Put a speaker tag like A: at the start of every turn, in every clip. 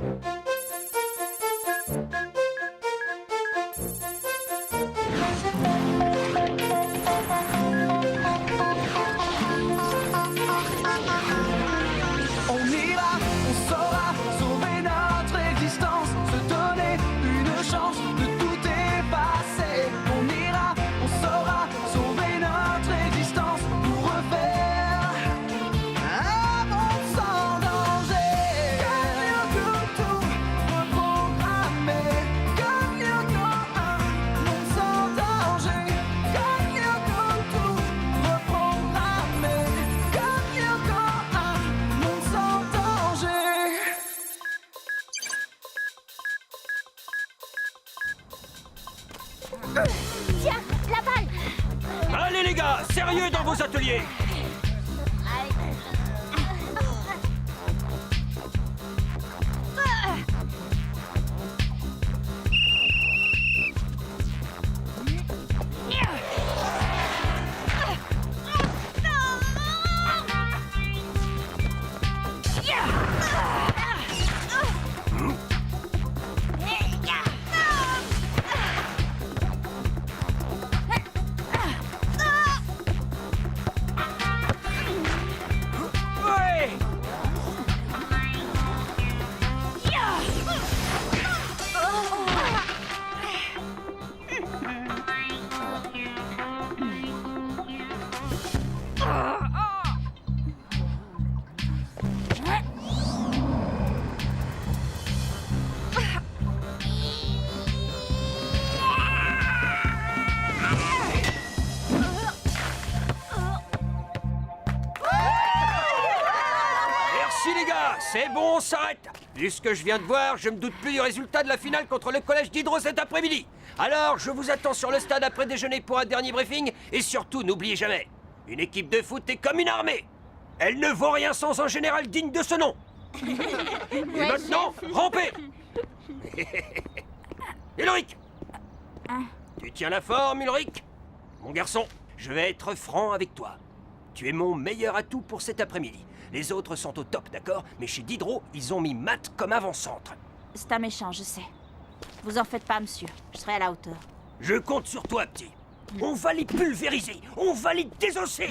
A: On ira, on saura sauver notre existence, se donner une chance de tout effacer. On ira, on saura sauver notre existence pour refaire un monde sans danger. Gagnons tout reprogrammer. Gagnons un monde sans danger. Gagnons tout reprogrammer. Gagnons un monde sans danger.
B: Tiens, la balle!
C: Allez les gars, sérieux dans vos ateliers! Ouais! Merci les gars, c'est bon, on s'arrête. Vu ce que je viens de voir, je me doute plus du résultat de la finale contre le collège d'Hydro cet après-midi. Alors, je vous attends sur le stade après déjeuner pour un dernier briefing. Et surtout, n'oubliez jamais, une équipe de foot est comme une armée. Elle ne vaut rien sans un général digne de ce nom. Et maintenant, rampez. Ulrich, tu tiens la forme, Ulrich? Mon garçon, je vais être franc avec toi. Tu es mon meilleur atout pour cet après-midi. Les autres sont au top, d'accord? Mais chez Diderot, ils ont mis Matt comme avant-centre.
B: C'est un méchant, je sais. Vous en faites pas, monsieur. Je serai à la hauteur.
C: Je compte sur toi, petit. On va les pulvériser, on va les désosser.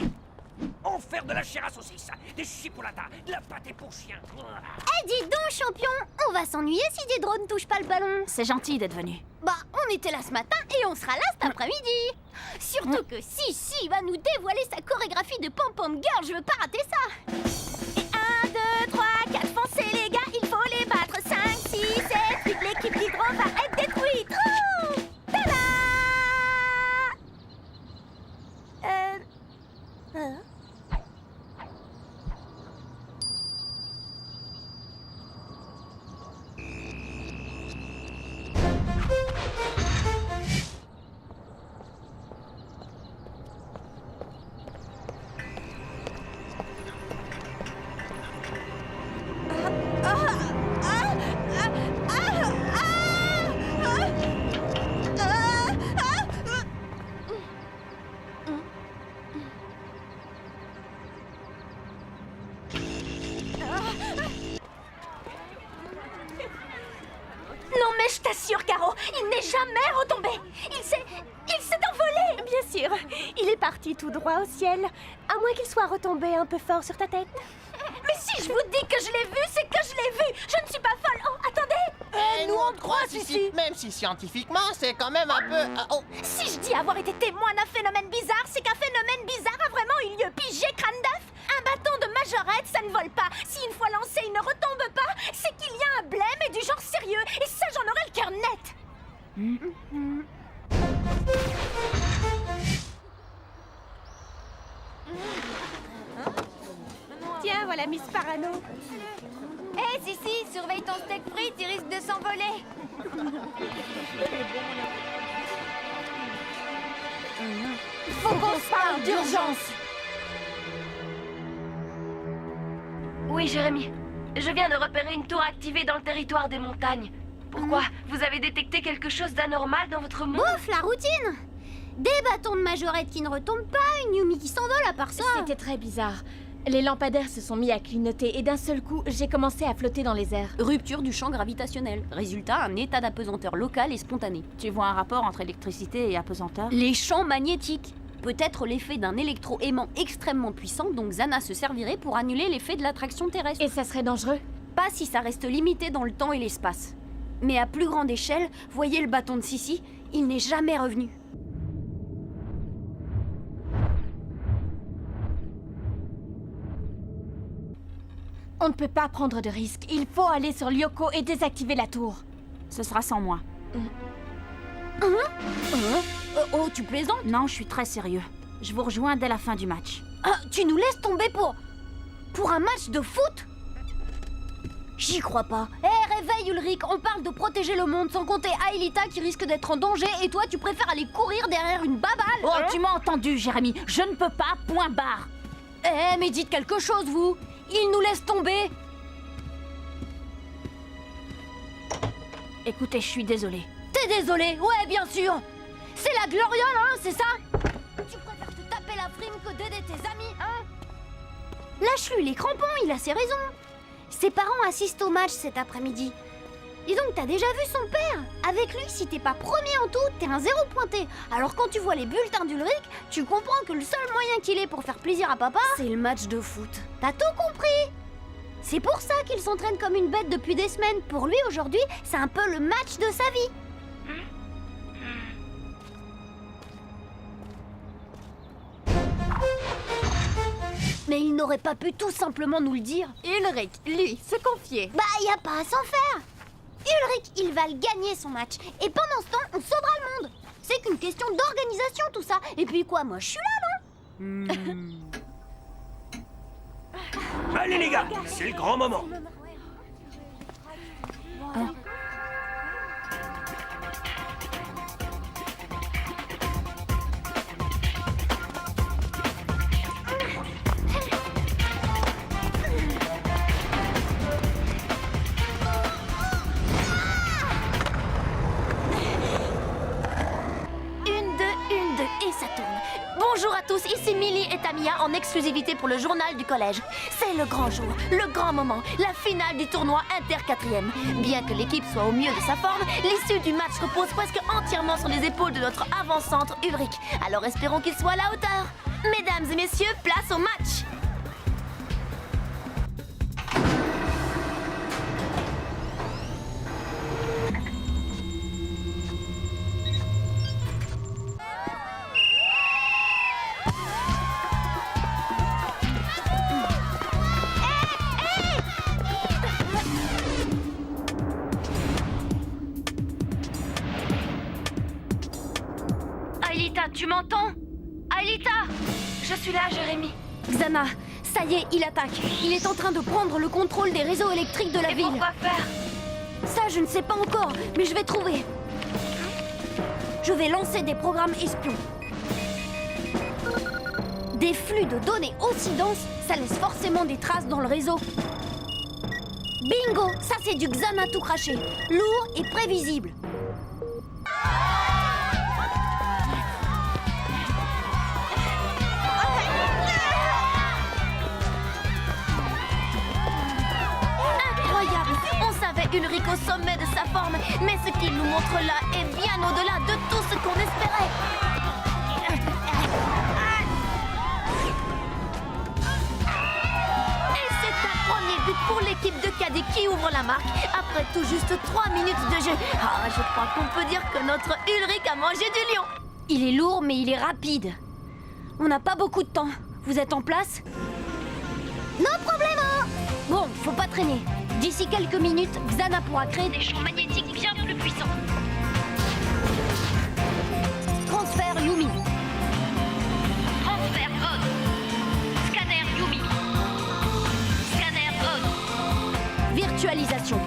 C: En faire de la chair à saucisse, des chipolatas, de la pâté pour chien.
D: Eh, dis donc, champion, on va s'ennuyer si Diderot ne touche pas le ballon.
B: C'est gentil d'être venu.
D: Bah, on était là ce matin et on sera là cet après-midi. Surtout que Sissi va nous dévoiler sa chorégraphie de pom-pom girl, je veux pas rater ça. Et 1, 2, 3, 4, foncez les gars, il faut les battre. 5, 6, 7, 8, l'équipe d'Hydro va être détruite. Oh, tada!
B: Non mais je t'assure, Caro, il n'est jamais retombé. Il s'est envolé.
E: Bien sûr, il est parti tout droit au ciel, à moins qu'il soit retombé un peu fort sur ta tête.
B: Mais si je vous dis que je l'ai vu, c'est que je l'ai vu. Je ne suis pas folle. Oh, attendez.
F: Nous on te croit, Sissi. Même si scientifiquement, c'est quand même un peu... oh.
B: Si je dis avoir été témoin d'un phénomène bizarre, c'est qu'un phénomène bizarre a vraiment eu lieu. Pigé, crâne d'œuf. Un bâton de majorette, ça ne vole pas. Si une fois lancé, il ne retombe pas, c'est qu'il y a un blême et du genre sérieux. Et ça, j'en aurais le cœur net.
E: Tiens, voilà Miss Parano.
D: Eh, Sissi, surveille ton steak frites, il risque de s'envoler.
B: Faut qu'on se parle d'urgence.
G: Oui, Jérémy. Je viens de repérer une tour activée dans le territoire des montagnes. Pourquoi? Vous avez détecté quelque chose d'anormal dans votre monde?
D: Bouf, la routine. Des bâtons de majorette qui ne retombent pas, une Yumi qui s'envole à part ça.
E: C'était très bizarre. Les lampadaires se sont mis à clignoter et d'un seul coup, j'ai commencé à flotter dans les airs.
D: Rupture du champ gravitationnel. Résultat, un état d'apesanteur local et spontané.
H: Tu vois un rapport entre électricité et apesanteur?
D: Les champs magnétiques. Peut-être l'effet d'un électroaimant extrêmement puissant dont Xana se servirait pour annuler l'effet de l'attraction terrestre.
E: Et ça serait dangereux?
D: Pas si ça reste limité dans le temps et l'espace. Mais à plus grande échelle, voyez le bâton de Sissi, il n'est jamais revenu.
E: On ne peut pas prendre de risques. Il faut aller sur Lyoko et désactiver la tour.
H: Ce sera sans moi.
D: Oh, tu plaisantes?
H: Non, je suis très sérieux. Je vous rejoins dès la fin du match.
D: Ah, tu nous laisses tomber pour un match de foot? J'y crois pas. Hé, réveille Ulrich, on parle de protéger le monde sans compter Aelita qui risque d'être en danger et toi tu préfères aller courir derrière une baballe.
H: Oh, tu m'as entendu, Jérémy. Je ne peux pas, point barre.
D: Eh, mais dites quelque chose, vous. Il nous laisse tomber.
H: Écoutez, je suis désolée.
D: T'es désolé? Ouais, bien sûr. C'est la gloriole, hein, c'est ça? Tu préfères te taper la frime que d'aider tes amis, hein? Lâche-lui les crampons, il a ses raisons. Ses parents assistent au match cet après-midi. Et donc, t'as déjà vu son père? Avec lui, si t'es pas premier en tout, t'es un 0 pointé. Alors quand tu vois les bulletins d'Ulrich, tu comprends que le seul moyen qu'il ait pour faire plaisir à papa, c'est le match de foot. T'as tout compris? C'est pour ça qu'il s'entraîne comme une bête depuis des semaines. Pour lui, aujourd'hui, c'est un peu le match de sa vie. Mais il n'aurait pas pu tout simplement nous le dire.
E: Ulrich, lui, se confier.
D: Bah, y a pas à s'en faire. Ulrich, il va le gagner son match. Et pendant ce temps, on sauvera le monde. C'est qu'une question d'organisation tout ça. Et puis quoi, moi je suis là, non?
C: Allez les gars, c'est le grand moment.
D: Une, deux, et ça tourne. Bonjour à tous, ici Millie et Tamia en exclusivité pour le journal du collège. C'est le grand jour, le grand moment, la finale du tournoi inter-4e. Bien que l'équipe soit au mieux de sa forme, l'issue du match repose presque entièrement sur les épaules de notre avant-centre Ulrich. Alors espérons qu'il soit à la hauteur. Mesdames et messieurs, place au match.
G: Aelita, tu m'entends? Aelita! Je suis là, Jérémy.
D: Xana, ça y est, il attaque. Il est en train de prendre le contrôle des réseaux électriques de la
G: Et
D: ville.
G: pourquoi faire?
D: Ça, je ne sais pas encore, mais je vais trouver. Je vais lancer des programmes espions. Des flux de données aussi denses, ça laisse forcément des traces dans le réseau. Bingo! Ça, c'est du Xana tout craché. Lourd et prévisible. Incroyable! On savait Ulrich au sommet de sa forme, mais ce qu'il nous montre là est bien au-delà de tout ce qu'on espérait. Et c'est un premier but pour l'équipe de cadets qui ouvre la marque après tout juste 3 minutes de jeu. Ah, je crois qu'on peut dire que notre Ulrich a mangé du lion. Il est lourd, mais il est rapide. On n'a pas beaucoup de temps. Vous êtes en place? No problemo! Bon, faut pas traîner. D'ici quelques minutes, Xana pourra créer des champs magnétiques bien plus puissants. Transfert Yumi.
G: Transfert on. Scanner Yumi. Scanner on.
D: Virtualisation.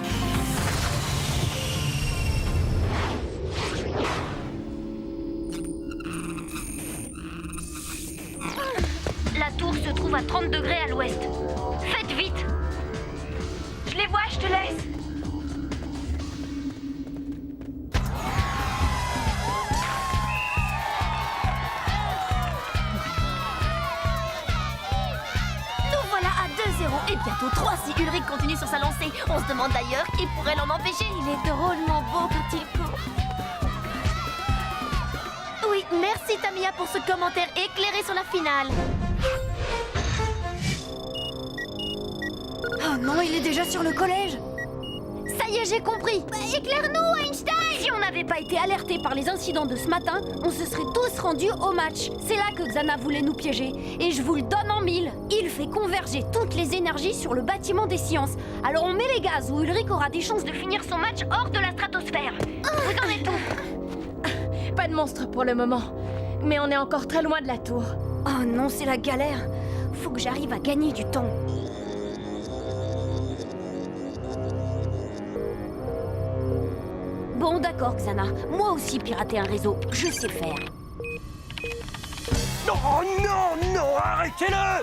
G: La tour se trouve à 30 degrés à l'ouest. Faites vite! Je les vois, je te laisse!
D: Nous si Ulrich continue sur sa lancée. On se demande d'ailleurs qui pourrait l'en empêcher. Il est drôlement beau quand il court. Oui, merci Tamia pour ce commentaire éclairé sur la finale.
B: Oh non, il est déjà sur le collège.
D: Ça y est, j'ai compris. Éclaire-nous, Einstein.
B: Si on n'avait pas été alertés par les incidents de ce matin, on se serait tous rendus au match. C'est là que Xana voulait nous piéger. Et je vous le donne en mille. Il fait converger toutes les énergies sur le bâtiment des sciences. Alors on met les gaz où Ulrich aura des chances de finir son match hors de la stratosphère. Vous en êtes où? Pas de monstre pour le moment. Mais on est encore très loin de la tour. Oh non, c'est la galère. Faut que j'arrive à gagner du temps. Bon, d'accord, Xana. Moi aussi, pirater un réseau, je sais faire.
C: Non, non, non, arrêtez-le!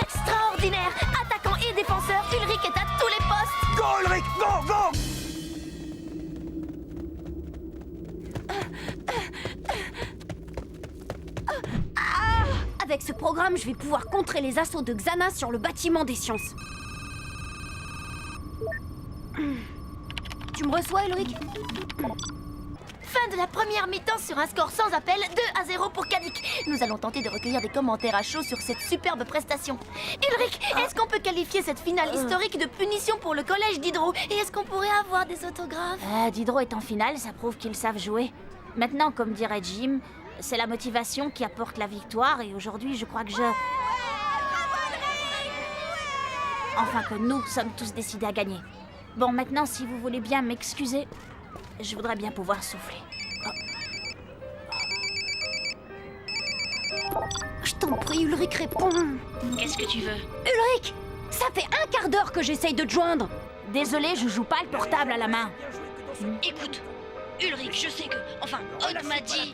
B: Extraordinaire! Attaquant et défenseur, Ulrich est à tous les postes!
C: Go, Ulrich, go, go!
B: Avec ce programme, je vais pouvoir contrer les assauts de Xana sur le bâtiment des sciences. Tu me reçois, Ulrich?
D: Fin de la première mi-temps sur un score sans appel, 2-0 pour Kadik. Nous allons tenter de recueillir des commentaires à chaud sur cette superbe prestation. Ulrich, est-ce qu'on peut qualifier cette finale historique de punition pour le collège d'Hydro? Et est-ce qu'on pourrait avoir des autographes?
H: Diderot est en finale, ça prouve qu'ils savent jouer. Maintenant, comme dirait Jim, c'est la motivation qui apporte la victoire et aujourd'hui, je crois que Enfin que nous sommes tous décidés à gagner. Bon, maintenant, si vous voulez bien m'excuser, je voudrais bien pouvoir souffler.
B: Je t'en prie, Ulrich, réponds.
H: Qu'est-ce que tu veux?
B: Ulrich, ça fait un quart d'heure que j'essaye de te joindre.
H: Désolé, je joue pas le portable à la main.
I: Écoute, Ulrich, je sais que... Enfin, Odd m'a dit...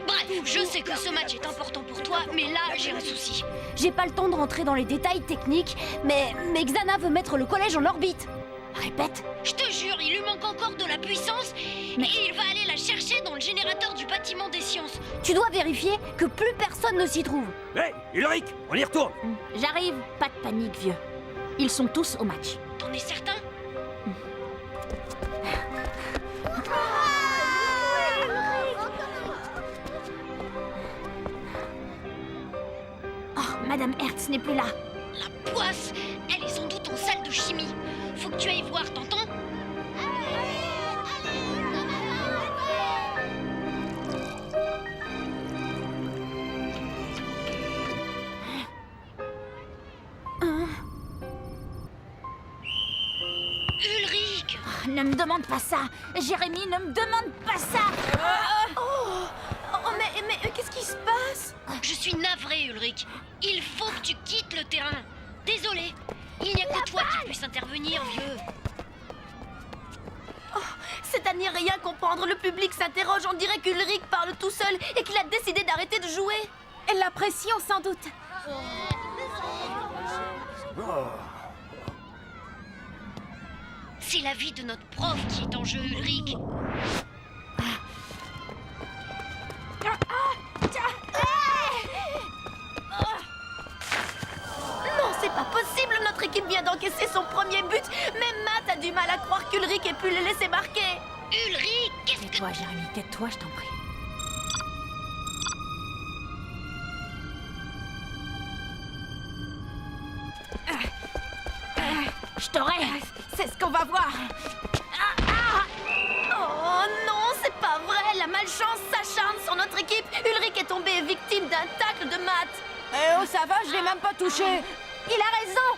I: Bref, je sais que ce match est important pour toi, mais là, j'ai un souci.
B: J'ai pas le temps de rentrer dans les détails techniques, mais Xana veut mettre le collège en orbite. Répète.
I: Je te jure, il lui manque encore de la puissance, et il va aller la chercher dans le générateur du bâtiment des sciences.
B: Tu dois vérifier que plus personne ne s'y trouve.
C: Hé, Ulrich, on y retourne!
H: J'arrive, pas de panique, vieux. Ils sont tous au match.
I: T'en es certain?
H: Oh, Madame Hertz n'est plus là.
I: La poisse, elle est sans doute en salle de chimie. Faut que tu ailles voir, t'entends? Ulrich!
H: Ne me demande pas ça. Jérémy, ne me demande pas ça.
D: Mais qu'est-ce qui se passe?
I: Je suis navrée, Ulrich. Il faut que tu quittes le terrain. Désolé. Il n'y a que toi qui puisse intervenir, vieux.
D: C'est à n'y rien comprendre. Le public s'interroge. On dirait qu'Ulrich parle tout seul et qu'il a décidé d'arrêter de jouer.
B: Et la pression, sans doute.
I: C'est la vie de notre prof qui est en jeu, Ulrich.
D: Non, c'est pas possible. Notre équipe vient d'encaisser son premier but. Même Matt a du mal à croire qu'Ulrich ait pu le laisser marquer.
I: Ulrich, qu'est-ce que...
H: Tais-toi, Jérémy, tais-toi, je t'en prie. Je t'aurai.
B: C'est ce qu'on va voir.
D: Oh non, c'est pas vrai. La malchance s'acharne sur notre équipe. Ulrich est tombé victime d'un tacle de Matt.
B: Eh oh, ça va, je l'ai même pas touché.
D: Il a raison.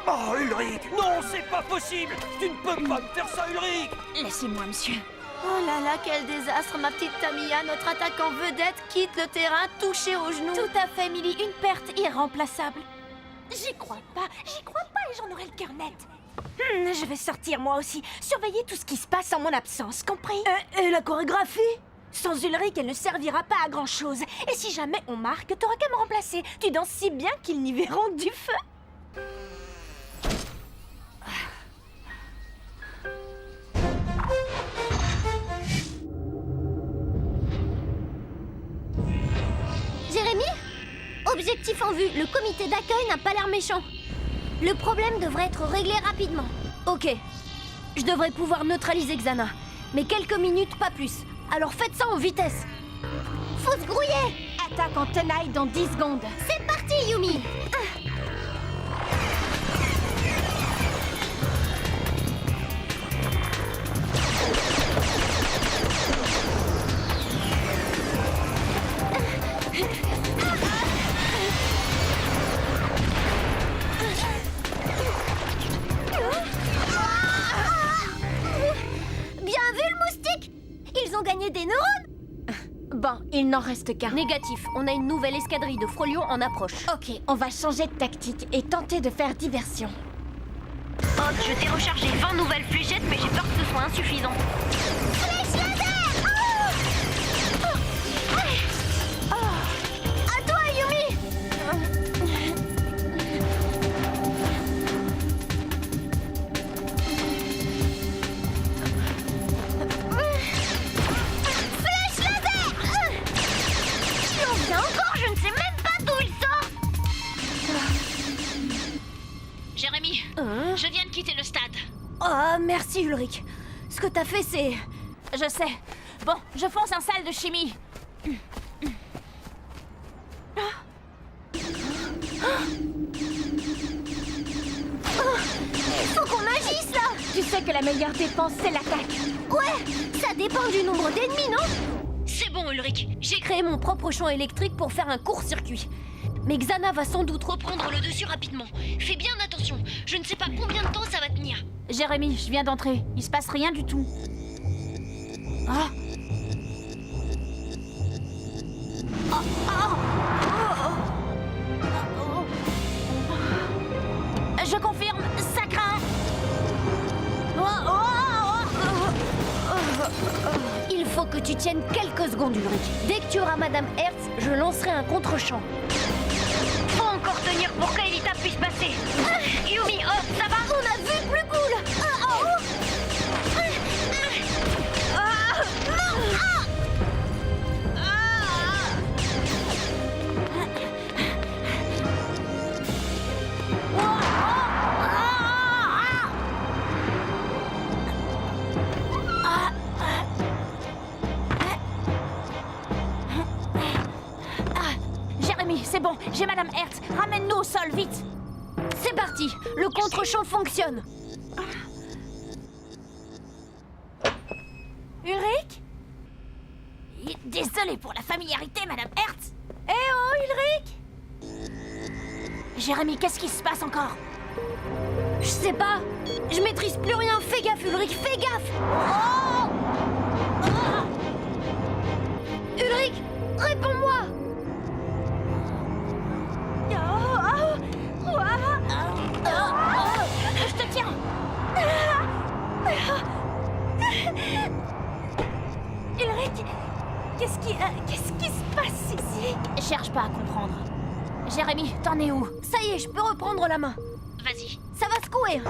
C: Oh, Ulrich! Non, c'est pas possible! Tu ne peux pas me faire ça, Ulrich!
H: Laissez-moi, monsieur.
D: Oh là là, quel désastre, ma petite Tamia. Notre attaquant vedette quitte le terrain touché au genou.
B: Tout à fait, Millie. Une perte irremplaçable. J'y crois pas et j'en aurai le cœur net. Je vais sortir moi aussi, surveiller tout ce qui se passe en mon absence, compris? Et la chorégraphie? Sans Ulrich, elle ne servira pas à grand-chose. Et si jamais on marque, t'auras qu'à me remplacer. Tu danses si bien qu'ils n'y verront du feu.
D: Objectif en vue, le comité d'accueil n'a pas l'air méchant. Le problème devrait être réglé rapidement. Ok, je devrais pouvoir neutraliser Xana. Mais quelques minutes, pas plus. Alors faites ça en vitesse. Faut se grouiller.
E: Attaque en tenaille dans 10 secondes.
D: C'est parti, Yumi. Bien vu le moustique. Ils ont gagné des neurones.
E: Bon, il n'en reste qu'un.
D: Négatif, on a une nouvelle escadrille de frolions en approche.
E: Ok, on va changer de tactique et tenter de faire diversion.
G: Hop, je t'ai rechargé 20 nouvelles fléchettes, mais j'ai peur que ce soit insuffisant.
D: Flèche laser. À toi, Yumi. Flèche laser. Il en vient encore, je ne sais même pas d'où il sort.
I: Jérémy, je viens de quitter le stade.
B: Oh, merci Ulrich. Ce que t'as fait, c'est...
H: Je sais. Bon, je fonce en salle de chimie.
D: Faut qu'on agisse là.
E: Tu sais que la meilleure défense, c'est l'attaque.
D: Ouais, ça dépend du nombre d'ennemis, non?
I: C'est bon, Ulrich.
D: J'ai créé mon propre champ électrique pour faire un court-circuit. Mais Xana va sans doute
I: Reprendre le dessus rapidement. Fais bien attention. Je ne sais pas combien de temps ça va tenir.
H: Jérémy, je viens d'entrer. Il se passe rien du tout. Ah. Je confirme, ça craint.
D: Il faut que tu tiennes quelques secondes, Ulrich. Dès que tu auras Madame Hertz, je lancerai un contre-champ.
G: Faut encore tenir pour qu'Aelita puisse passer. Yumi, hop, ça va?
D: On a vu plus cool.
H: Jérémy, c'est bon, j'ai Madame Hertz. Ramène-nous au sol, vite.
D: C'est parti. Le contre-champ fonctionne.
H: Ulrich? Désolée pour la familiarité, Madame Hertz.
B: Eh oh, Ulrich!
H: Jérémy, qu'est-ce qui se passe encore?
D: Je sais pas. Je maîtrise plus rien. Fais gaffe, Ulrich, fais gaffe. Ulrich, réponds-moi.
H: Je te tiens.
B: Ulrich, qu'est-ce qui se passe ici?
H: Cherche pas à comprendre. Jérémy, t'en es où?
D: Ça y est, je peux reprendre la main.
I: Vas-y.
D: Ça va secouer.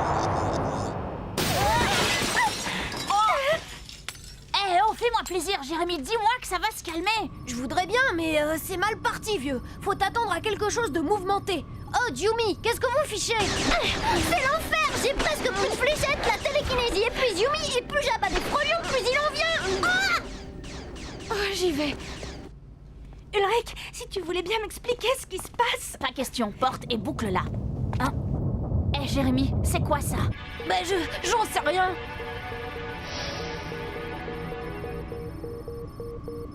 H: Eh oh, fais-moi plaisir, Jérémy, dis-moi que ça va se calmer.
D: Je voudrais bien, mais c'est mal parti, vieux. Faut t'attendre à quelque chose de mouvementé. Oh, Yumi, qu'est-ce que vous fichez? C'est l'enfer. J'ai presque plus de fléchettes, la télékinésie épuise Yumi, et plus j'abats des frolions, plus il en vient. Ah!
B: Oh, j'y vais. Ulrich, si tu voulais bien m'expliquer ce qui se passe.
H: Pas question, porte et boucle-la. Hein? Eh Jérémy, c'est quoi ça?
D: Ben j'en sais rien.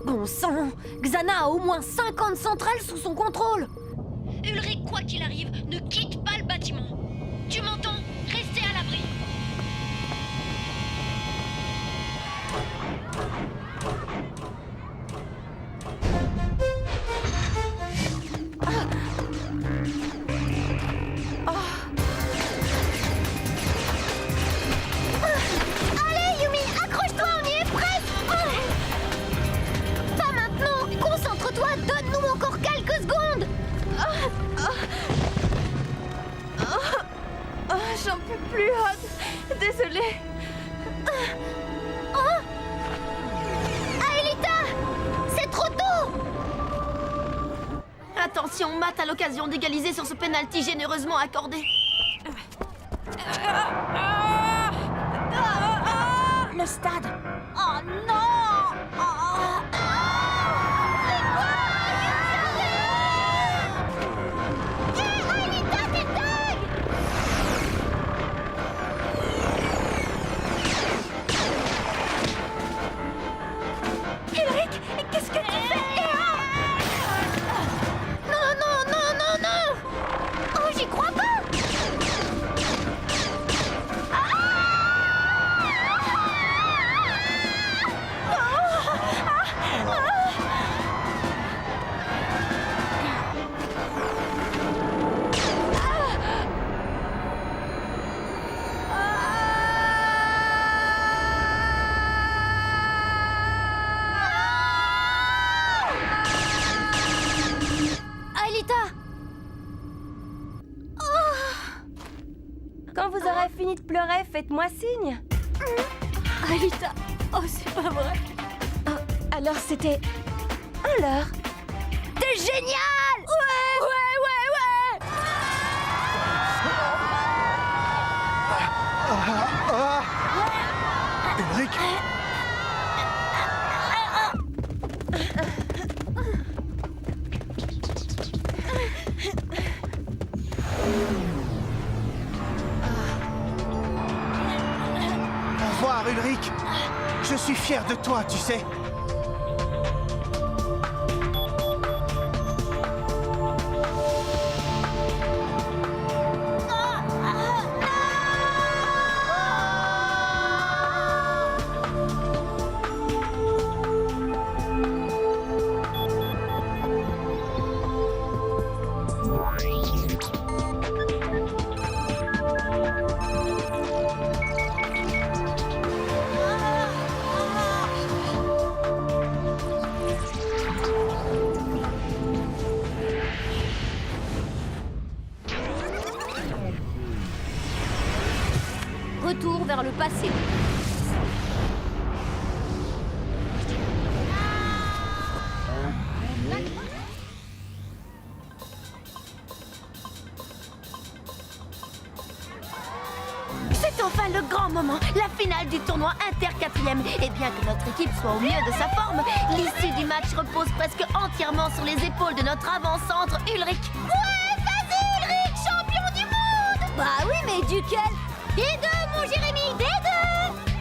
D: Bon sang, Xana a au moins 50 centrales sous son contrôle.
I: Ulrich, quoi qu'il arrive, ne quitte pas le bâtiment. Tu m'entends? Restez à l'abri.
D: Allez, Yumi, accroche-toi, on y est presque. Pas maintenant. Concentre-toi, donne-nous encore quelques secondes.
B: J'en peux plus, Odd. Désolée.
D: Aelita, c'est trop tôt.
B: Attends,
I: si on mate à l'occasion d'égaliser sur ce penalty généreusement accordé.
E: Le stade.
B: Oh non! Ulrich, qu'est-ce que tu fais?
D: Non, non, non, non, non! Oh, j'y crois pas!
B: Aelita!
G: Quand vous aurez fini de pleurer, faites-moi signe.
E: Aelita. Oh, c'est pas vrai. Oh, alors c'était un leurre.
B: C'est génial! Ouais!
A: Ulrich. Au revoir, Ulrich. Je suis fier de toi, tu sais.
D: Retour vers le passé.
B: C'est enfin le grand moment, la finale du tournoi inter-4e. Et bien que notre équipe soit au mieux de sa forme, l'issue du match repose presque entièrement sur les épaules de notre avant-centre Ulrich.
D: Ouais, vas-y, Ulrich, champion du monde!
B: Bah oui, mais duquel?
D: Des deux, mon Jérémy, des deux!